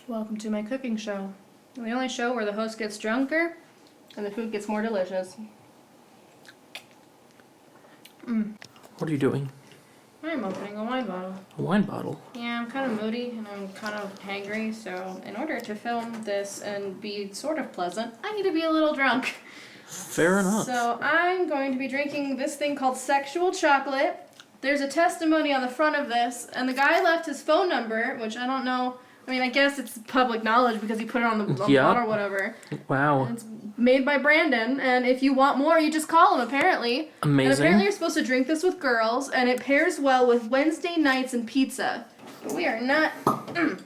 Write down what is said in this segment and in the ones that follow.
Welcome to my cooking show. The only show where the host gets drunker and the food gets more delicious. What are you doing? I'm opening a wine bottle. A wine bottle? Yeah, I'm kind of moody and I'm kind of hangry, so in order to film this and be sort of pleasant, I need to be a little drunk. Fair enough. So I'm going to be drinking this thing called Sexual Chocolate. There's a testimony on the front of this, and the guy left his phone number, which I don't know. I mean, I guess it's public knowledge because he put it on the bottle or whatever. Wow. And it's made by Brandon, and if you want more, you just call him, apparently. Amazing. And apparently you're supposed to drink this with girls, and it pairs well with Wednesday nights and pizza. But we are not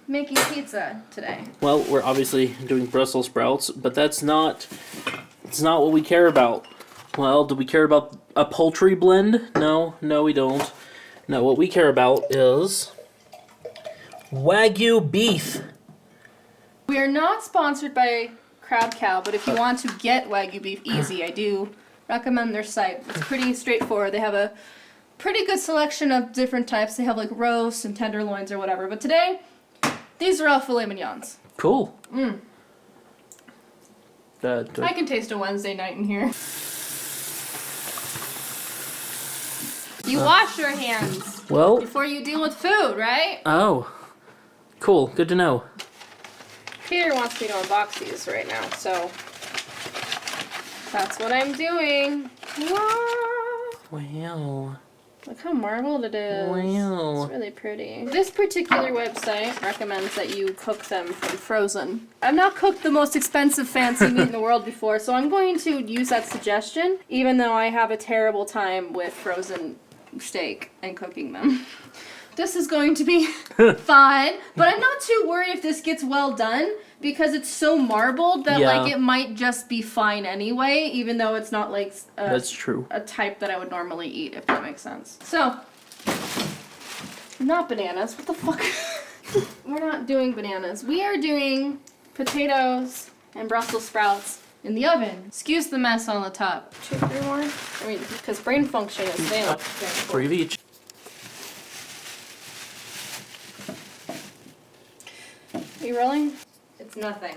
making pizza today. Well, we're obviously doing Brussels sprouts, but it's not what we care about. Well, do we care about a poultry blend? No, we don't. No, what we care about is Wagyu Beef. We are not sponsored by Crab Cow, but if you want to get Wagyu Beef easy, I do recommend their site. It's pretty straightforward. They have a pretty good selection of different types. They have like roasts and tenderloins or whatever. But today, these are all filet mignons. Cool. I can taste a Wednesday night in here. You wash your hands before you deal with food, right? Oh. Cool. Good to know. Peter wants me to unbox these right now, so that's what I'm doing. Wow. Look how marbled it is. Wow. It's really pretty. This particular website recommends that you cook them from frozen. I've not cooked the most expensive fancy meat in the world before, so I'm going to use that suggestion, even though I have a terrible time with frozen steak and cooking them. This is going to be fine, but I'm not too worried if this gets well done because it's so marbled that like it might just be fine anyway, even though it's not like That's true. a type that I would normally eat, if that makes sense. So, not bananas. What the fuck? We're not doing bananas. We are doing potatoes and Brussels sprouts in the oven. Excuse the mess on the top. 2, 3 more? I mean, because brain function is failing. 3 of each. Are you rolling? It's nothing.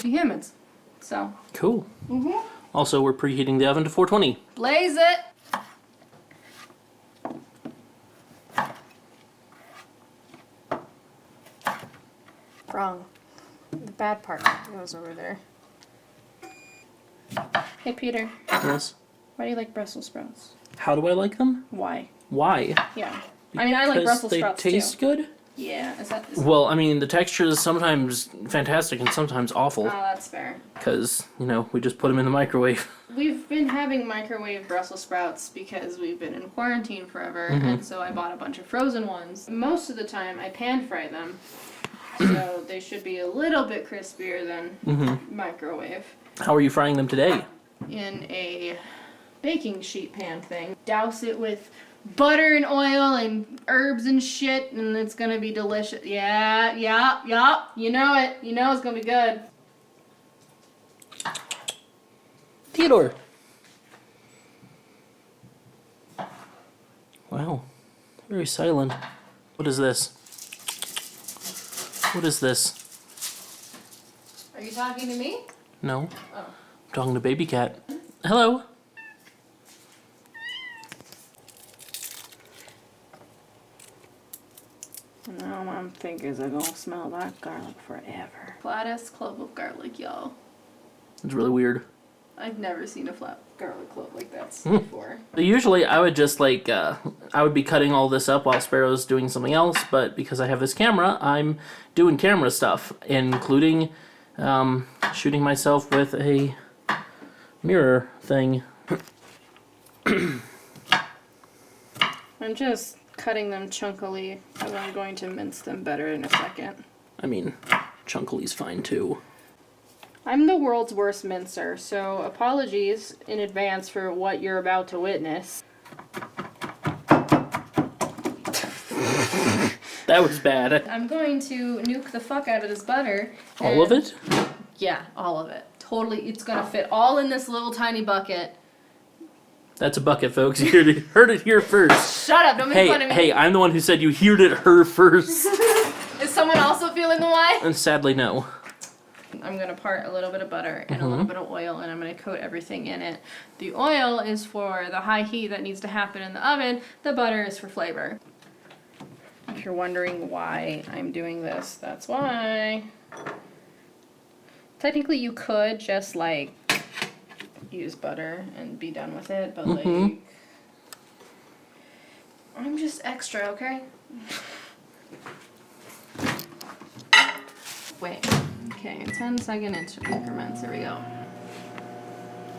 Humans. So. Cool. Also, we're preheating the oven to 420. Blaze it! Wrong. The bad part goes over there. Hey, Peter. Yes. Why do you like Brussels sprouts? How do I like them? Why? Why? Yeah. I mean, I like Brussels sprouts too. They taste good? Yeah. Is Well, I mean, the texture is sometimes fantastic and sometimes awful. Oh, that's fair. Because, we just put them in the microwave. We've been having microwave Brussels sprouts because we've been in quarantine forever, and so I bought a bunch of frozen ones. Most of the time, I pan fry them, so they should be a little bit crispier than microwave. How are you frying them today? In a baking sheet pan thing. Douse it with butter and oil and herbs and shit, and it's gonna be delicious. Yeah. You know it. You know it's gonna be good. Theodore. Wow. Very silent. What is this? What is this? Are you talking to me? No. Oh. I'm talking to baby cat. Hello. Now my fingers are gonna smell like garlic forever. Flattest clove of garlic, y'all. It's really weird. I've never seen a flat garlic clove like that before. Usually I would just I would be cutting all this up while Sparrow's doing something else, but because I have this camera, I'm doing camera stuff, including shooting myself with a mirror thing. I'm just cutting them chunkily, and I'm going to mince them better in a second. I mean, chunkily's fine too. I'm the world's worst mincer, so apologies in advance for what you're about to witness. That was bad. I'm going to nuke the fuck out of this butter. All of it? Yeah, all of it. Totally, it's gonna fit all in this little tiny bucket. That's a bucket, folks. You heard it here first. Shut up, don't make fun of me. Hey, I'm the one who said you heard it her first. Is someone also feeling the why? And sadly, no. I'm going to part a little bit of butter and a little bit of oil, and I'm going to coat everything in it. The oil is for the high heat that needs to happen in the oven. The butter is for flavor. If you're wondering why I'm doing this, that's why. Technically, you could just, like, use butter and be done with it, but, like, I'm just extra, okay? Wait. Okay, 10-second increments. There we go.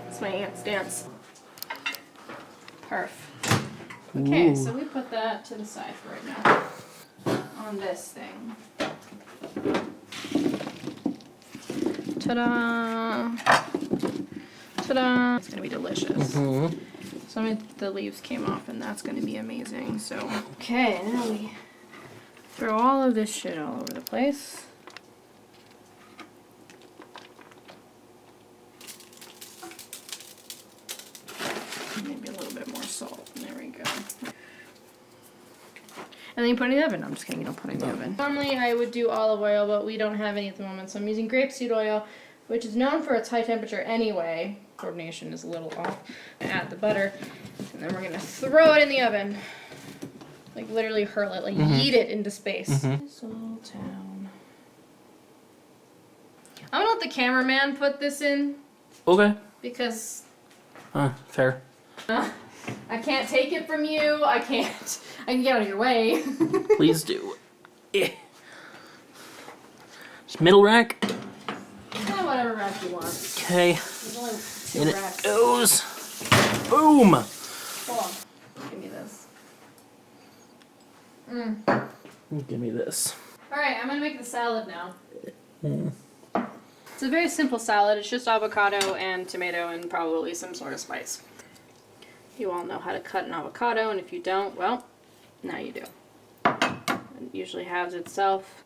It's my aunt's dance. Perf. Okay, so we put that to the side for right now. On this thing. Ta-da! Ta-da! It's gonna be delicious. Some of the leaves came off, and that's gonna be amazing. So, okay, now we throw all of this shit all over the place. Maybe a little bit more salt. There we go. And then you put it in the oven. I'm just kidding, you don't put it in the oven. Normally I would do olive oil, but we don't have any at the moment, so I'm using grapeseed oil, which is known for its high temperature anyway. Coordination is a little off. Add the butter, and then we're gonna throw it in the oven. Like literally hurl it, like yeet it into space. Town. I'm gonna let the cameraman put this in. Okay. Because Fair. I can't take it from you. I can get out of your way. Please do. Just middle rack. Yeah, whatever rack you want. Okay. There's only two And it racks. goes. Boom. Hold on. Give me this. Give me this. Alright, I'm gonna make the salad now. It's a very simple salad. It's just avocado and tomato and probably some sort of spice. You all know how to cut an avocado, and if you don't, well, now you do. It usually halves itself.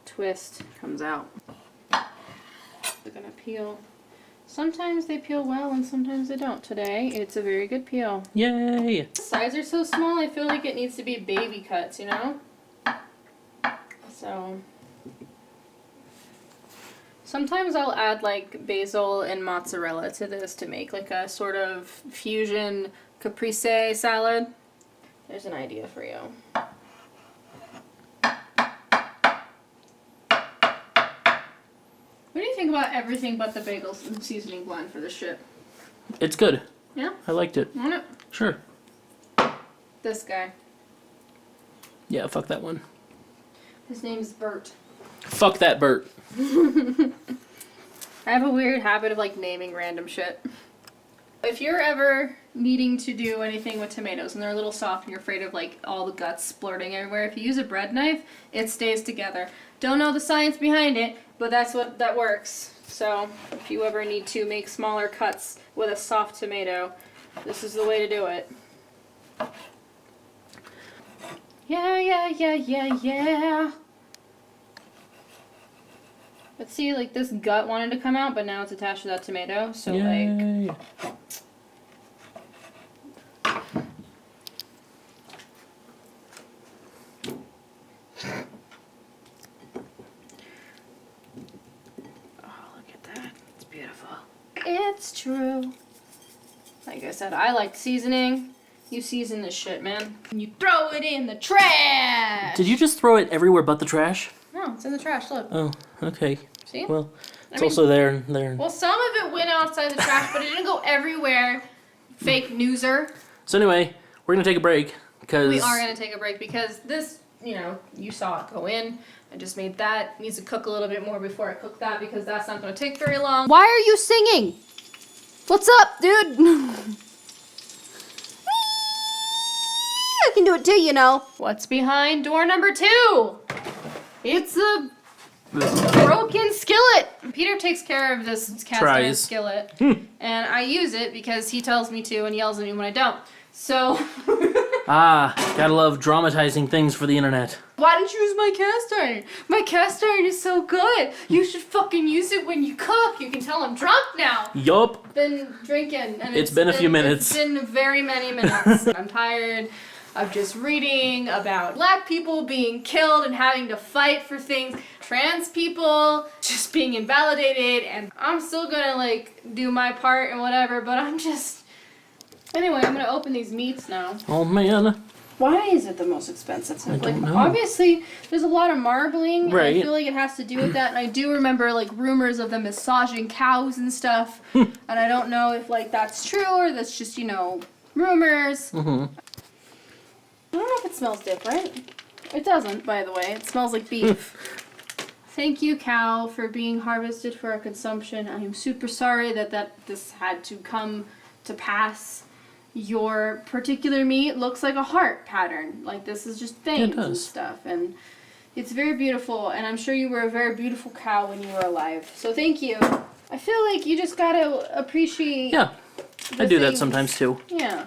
Twist, comes out. They're gonna peel. Sometimes they peel well and sometimes they don't. Today, it's a very good peel. Yay. The size are so small, I feel like it needs to be baby cuts, you know? So... sometimes I'll add like basil and mozzarella to this to make like a sort of fusion caprese salad. There's an idea for you. What do you think about everything but the bagel seasoning blend for this shit? It's good. Yeah? I liked it. Want it? Sure. This guy. Yeah, fuck that one. His name's Bert. Fuck that Bert. I have a weird habit of like naming random shit. If you're ever needing to do anything with tomatoes and they're a little soft and you're afraid of like all the guts splurting everywhere, if you use a bread knife, it stays together. Don't know the science behind it, but that works. So if you ever need to make smaller cuts with a soft tomato, this is the way to do it. Yeah, yeah, yeah, yeah, yeah. But see, like, this gut wanted to come out, but now it's attached to that tomato, so, Yay. like... oh, look at that. It's beautiful. It's true. Like I said, I like seasoning. You season this shit, man. And you throw it in the trash! Did you just throw it everywhere but the trash? No, it's in the trash, look. Oh, okay. See? Well, it's also there and there. Well, some of it went outside the trash, but it didn't go everywhere. Fake newser. So anyway, we're gonna take a break because We are gonna take a break because this, you know, you saw it go in. I just made that. It needs to cook a little bit more before I cook that because that's not gonna take very long. Why are you singing? What's up, dude? I can do it too, you know. What's behind door number 2? It's a broken skillet. Peter takes care of this cast iron skillet, and I use it because he tells me to and yells at me when I don't. So. Gotta love dramatizing things for the internet. Why didn't you use my cast iron? My cast iron is so good. You should fucking use it when you cook. You can tell I'm drunk now. Yup. Been drinking. And It's been a few minutes. It's been very many minutes. I'm tired of just reading about black people being killed and having to fight for things. Trans people just being invalidated. And I'm still gonna like do my part and whatever, but I'm just... Anyway, I'm gonna open these meats now. Oh man. Why is it the most expensive? I don't know. Obviously, there's a lot of marbling. Right. And I feel like it has to do with that. And I do remember like rumors of them massaging cows and stuff. And I don't know if like that's true or that's just, you know, rumors. Mm-hmm. I don't know if it smells different. It doesn't, by the way. It smells like beef. Thank you, cow, for being harvested for our consumption. I am super sorry that this had to come to pass. Your particular meat looks like a heart pattern. Like this is just veins and stuff. And it's very beautiful. And I'm sure you were a very beautiful cow when you were alive. So thank you. I feel like you just gotta appreciate. Yeah, I do that things. sometimes too. Yeah.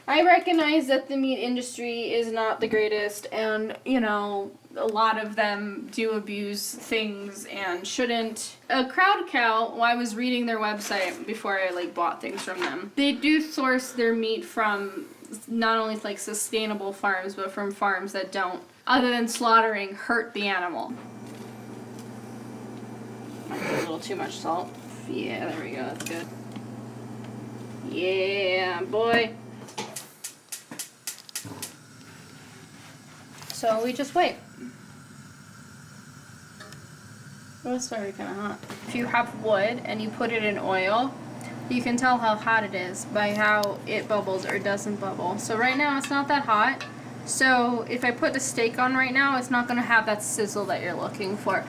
I recognize that the meat industry is not the greatest. And, you know, a lot of them do abuse things and shouldn't. A Crowd Cow, well, I was reading their website before I like bought things from them. They do source their meat from not only like sustainable farms, but from farms that don't, other than slaughtering, hurt the animal. Might be a little too much salt. Yeah, there we go, that's good. Yeah, boy. So we just wait. Oh, it's already kind of hot. If you have wood and you put it in oil, you can tell how hot it is by how it bubbles or doesn't bubble. So right now it's not that hot. So if I put the steak on right now, it's not going to have that sizzle that you're looking for.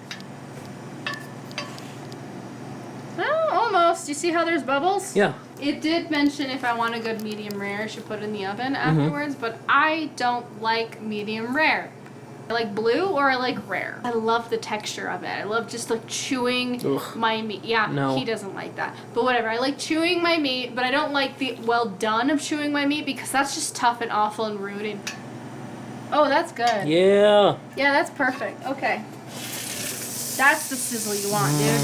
Oh, almost. You see how there's bubbles? Yeah. It did mention if I want a good medium rare, I should put it in the oven afterwards, but I don't like medium rare. I like blue or I like rare. I love the texture of it. I love just like chewing my meat. Yeah, No. He doesn't like that. But whatever. I like chewing my meat, but I don't like the well done of chewing my meat because that's just tough and awful and rude. And... Oh, that's good. Yeah. Yeah, that's perfect. Okay. That's the sizzle you want, dude.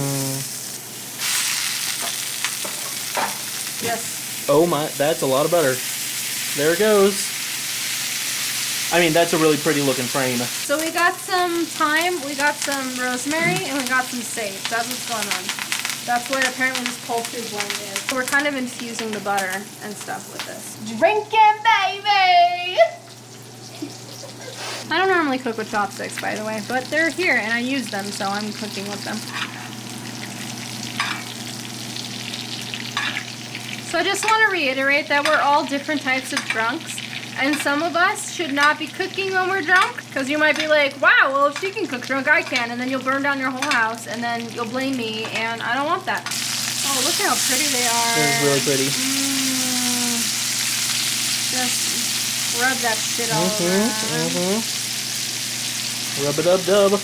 Yes. Oh my, that's a lot of butter. There it goes. I mean, that's a really pretty looking frame. So we got some thyme, we got some rosemary, and we got some sage. That's what's going on. That's what apparently this poultry blend is. So we're kind of infusing the butter and stuff with this. Drink it, baby! I don't normally cook with chopsticks, by the way, but they're here and I use them, so I'm cooking with them. So I just want to reiterate that we're all different types of drunks. And some of us should not be cooking when we're drunk, because you might be like, wow, well, if she can cook drunk, I can. And then you'll burn down your whole house, and then you'll blame me, and I don't want that. Oh, look at how pretty they are. It's really pretty. Just rub that shit all over. Rub it up, dub.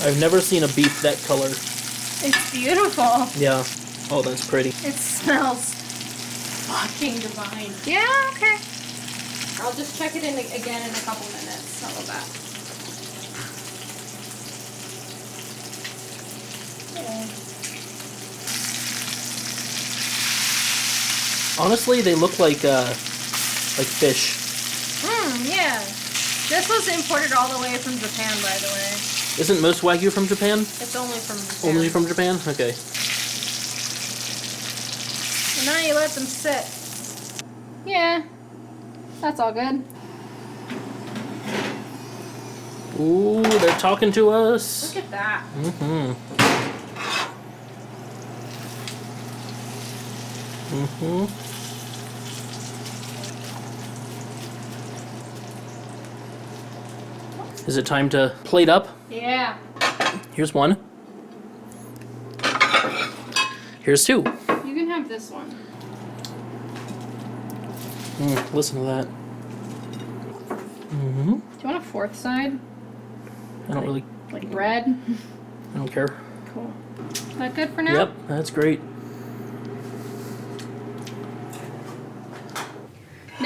I've never seen a beef that color. It's beautiful. Yeah. Oh, that's pretty. It smells fucking divine. Yeah, okay. I'll just check it in again in a couple minutes. How about that? Honestly, they look like fish. Yeah. This was imported all the way from Japan, by the way. Isn't most Wagyu from Japan? It's only from Japan. Only from Japan? Okay. And now you let them sit. Yeah. That's all good. Ooh, they're talking to us. Look at that. Is it time to plate up? Yeah. Here's one. Here's two. You can have this one. Listen to that. Do you want a fourth side? I don't really... Like red? I don't care. Cool. Is that good for now? Yep, that's great.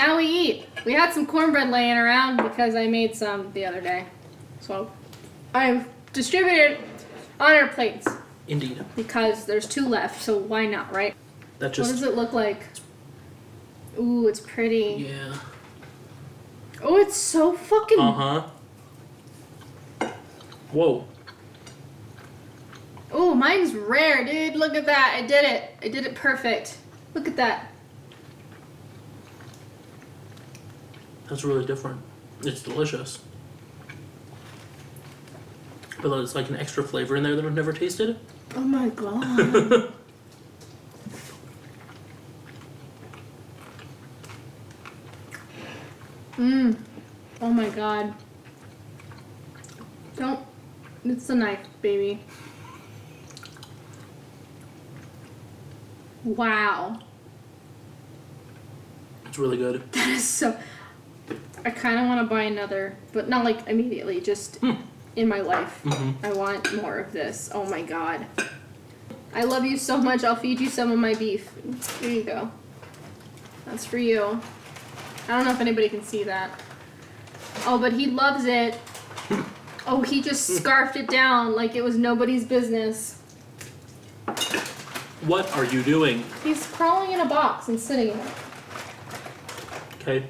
Now we eat. We had some cornbread laying around because I made some the other day. So I've distributed on our plates. Indeed. Because there's 2 left, so why not, right? That just... What does it look like? Ooh, it's pretty. Yeah. Oh, it's so fucking... Uh-huh. Whoa. Oh, mine's rare, dude. Look at that. I did it. I did it perfect. Look at that. That's really different. It's delicious. But there's like an extra flavor in there that I've never tasted. Oh my god. Oh my god. Don't. It's the knife, baby. Wow. It's really good. That is so... I kind of want to buy another, but not like immediately, just in my life. I want more of this. Oh my god. I love you so much. I'll feed you some of my beef. Here you go. That's for you. I don't know if anybody can see that. Oh, but he loves it. Oh, he just scarfed it down like it was nobody's business. What are you doing? He's crawling in a box and sitting in it. Okay.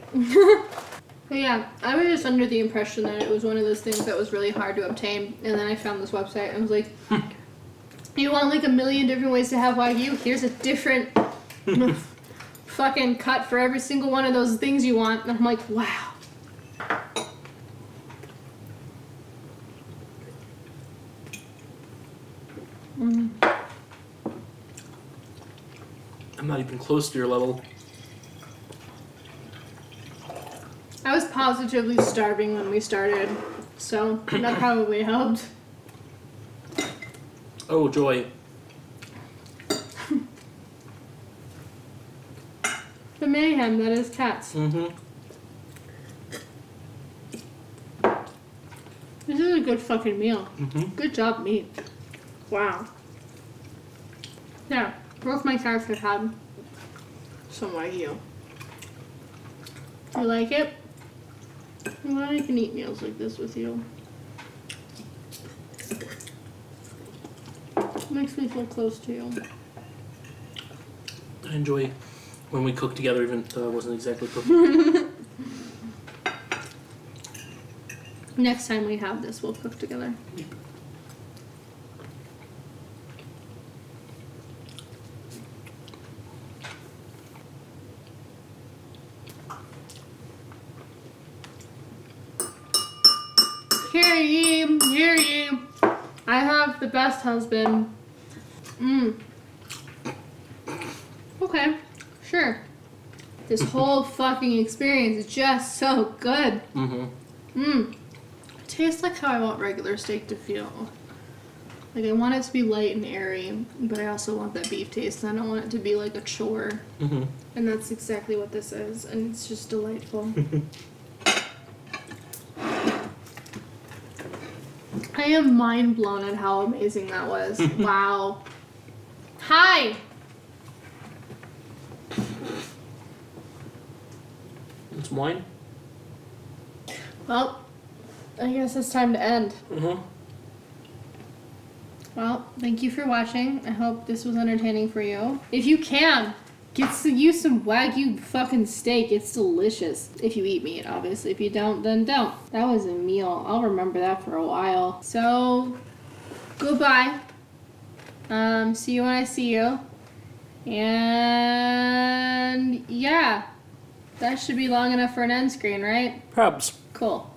But yeah, I was just under the impression that it was one of those things that was really hard to obtain, and then I found this website and was like, you want like a million different ways to have Wagyu? Here's a different fucking cut for every single one of those things you want. And I'm like, wow. I'm not even close to your level. I was positively starving when we started, so that probably helped. Oh, joy. The mayhem that is cats. This is a good fucking meal. Good job, meat. Wow. Yeah, both my cats have had some Wagyu. You like it? I'm glad I can eat meals like this with you. It makes me feel close to you. I enjoy when we cook together, even though I wasn't exactly cooking. Next time we have this, we'll cook together. Hear ye, hear ye. I have the best husband. Okay, sure. This whole fucking experience is just so good. It tastes like how I want regular steak to feel. Like, I want it to be light and airy, but I also want that beef taste, and I don't want it to be like a chore. And that's exactly what this is, and it's just delightful. I am mind blown at how amazing that was. Wow. Hi! And some wine? Well, I guess it's time to end. Well, thank you for watching. I hope this was entertaining for you. If you can, use some Wagyu fucking steak. It's delicious. If you eat meat, obviously. If you don't, then don't. That was a meal. I'll remember that for a while. So, goodbye. See you when I see you. And yeah, that should be long enough for an end screen, right? Probs. Cool.